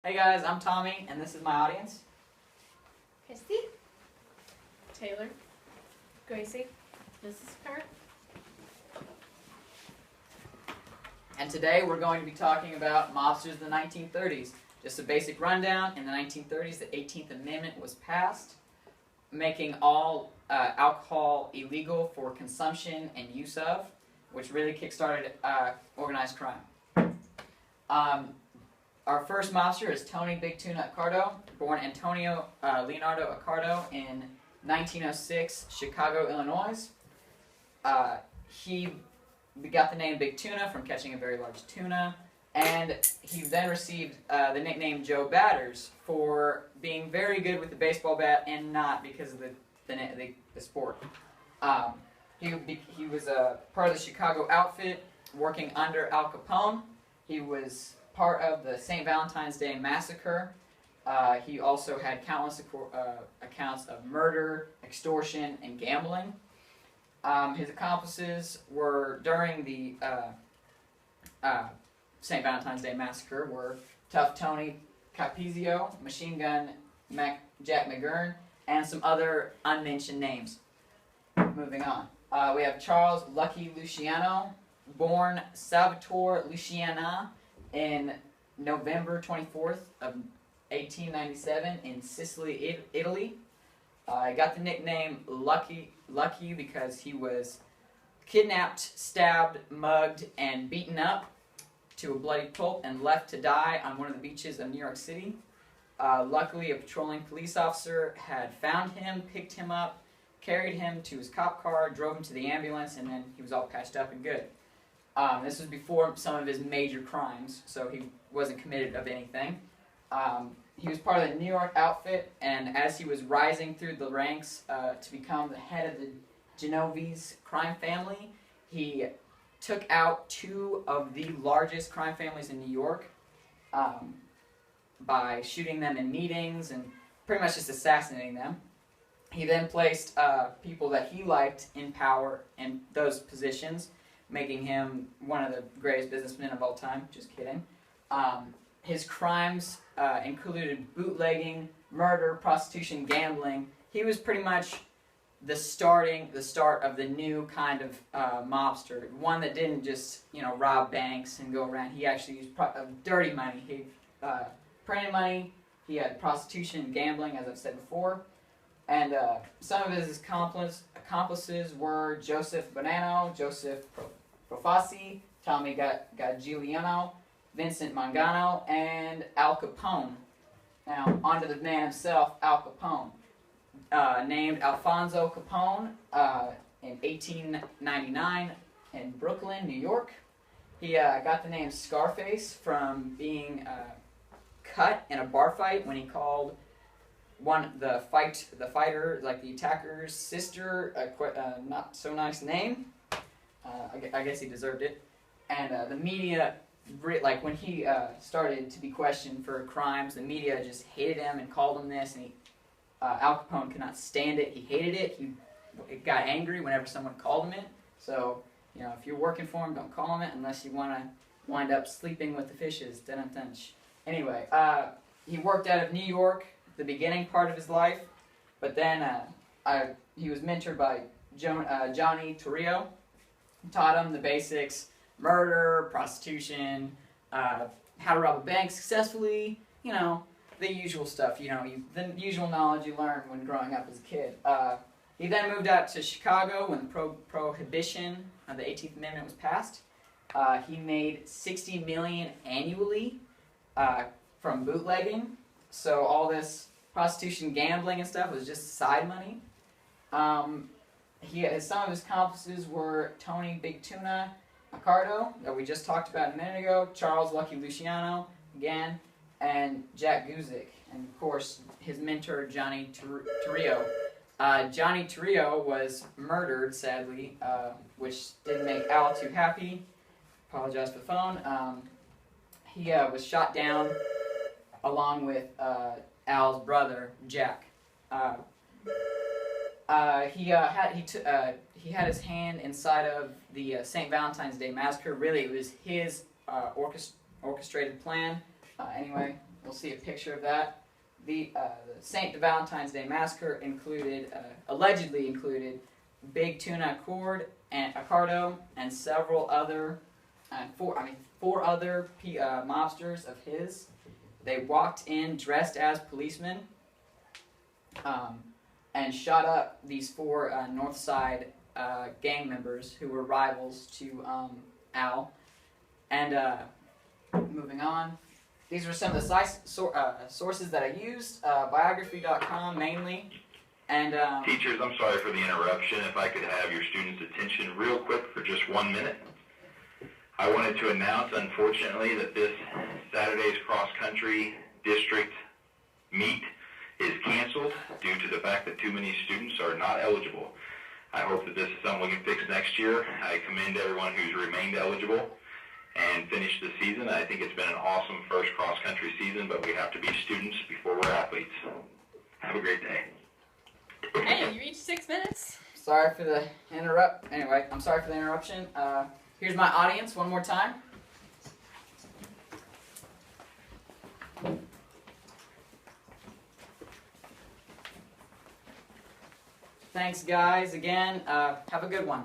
Hey guys, I'm Tommy, and this is my audience. Christy, Taylor, Gracie, this is Kurt. And today we're going to be talking about mobsters of the 1930s. Just a basic rundown. In the 1930s, the 18th Amendment was passed, making all alcohol illegal for consumption and use of, which really kick-started organized crime. Our first mobster is Tony Big Tuna Accardo, born Antonio Leonardo Accardo in 1906, Chicago, Illinois. He got the name Big Tuna from catching a very large tuna, and he then received the nickname Joe Batters for being very good with the baseball bat and not because of the sport. He was a part of the Chicago outfit working under Al Capone. He was part of the St. Valentine's Day Massacre. He also had countless accounts of murder, extortion, and gambling. His accomplices were, during the St. Valentine's Day Massacre, were Tough Tony Capizio, Machine Gun Jack McGurn, and some other unmentioned names. Moving on. We have Charles Lucky Luciano, born Salvatore Luciana in November 24th of 1897 in Sicily, Italy. He got the nickname Lucky because he was kidnapped, stabbed, mugged, and beaten up to a bloody pulp and left to die on one of the beaches of New York City. Luckily, a patrolling police officer had found him, picked him up, carried him to his cop car, drove him to the ambulance, and then he was all patched up and good. This was before some of his major crimes, so he wasn't committed of anything. He was part of the New York outfit, and as he was rising through the ranks to become the head of the Genovese crime family, he took out two of the largest crime families in New York by shooting them in meetings and pretty much just assassinating them. He then placed people that he liked in power in those positions, making him one of the greatest businessmen of all time. Just kidding. His crimes included bootlegging, murder, prostitution, gambling. He was pretty much the start of the new kind of mobster. One that didn't just rob banks and go around. He actually used dirty money. He printed money. He had prostitution and gambling, as I've said before. And some of his accomplices were Joseph Bonanno, Joseph Profassi, Tommy Gagliano, Vincent Mangano, and Al Capone. Now, onto the man himself, Al Capone. Named Alfonso Capone in 1899 in Brooklyn, New York. He got the name Scarface from being cut in a bar fight when he called the fighter, like the attacker's sister, not so nice name. I guess he deserved it. And the media, like when he started to be questioned for crimes, the media just hated him and called him this. And Al Capone could not stand it. He hated it. He got angry whenever someone called him it. So, if you're working for him, don't call him it unless you want to wind up sleeping with the fishes. Dun-dun-dun. Anyway, he worked out of New York the beginning part of his life, but then he was mentored by Johnny Torrio. Taught him the basics: murder, prostitution, how to rob a bank successfully, the usual stuff, the usual knowledge you learn when growing up as a kid. He then moved out to Chicago when the prohibition of the 18th Amendment was passed. He made $60 million annually from bootlegging, so all this prostitution, gambling, and stuff was just side money. Some of his accomplices were Tony Big Tuna Accardo, that we just talked about a minute ago, Charles Lucky Luciano, again, and Jack Guzik, and of course his mentor Johnny Torrio. Johnny Torrio was murdered, sadly, which didn't make Al too happy. Apologize for the phone. He was shot down along with Al's brother Jack. He had his hand inside of the St. Valentine's Day Massacre. Really, it was his orchestrated plan. Anyway, we'll see a picture of that. The St. Valentine's Day Massacre allegedly included Big Tuna Accardo and several other, four other mobsters of his. They walked in dressed as policemen and shot up these four North Side gang members who were rivals to Al. And moving on, these were some of the sources that I used, biography.com mainly. And teachers, I'm sorry for the interruption. If I could have your students' attention real quick for just 1 minute. I wanted to announce, unfortunately, that this Saturday's cross-country district meet is canceled due to the fact that too many students are not eligible. I hope that this is something we can fix next year. I commend everyone who's remained eligible and finished the season. I think it's been an awesome first cross-country season, but we have to be students before we're athletes. Have a great day. Hey, you reached 6 minutes. sorry for the I'm sorry for the interruption. Here's my audience one more time. Thanks, guys, again. Have a good one.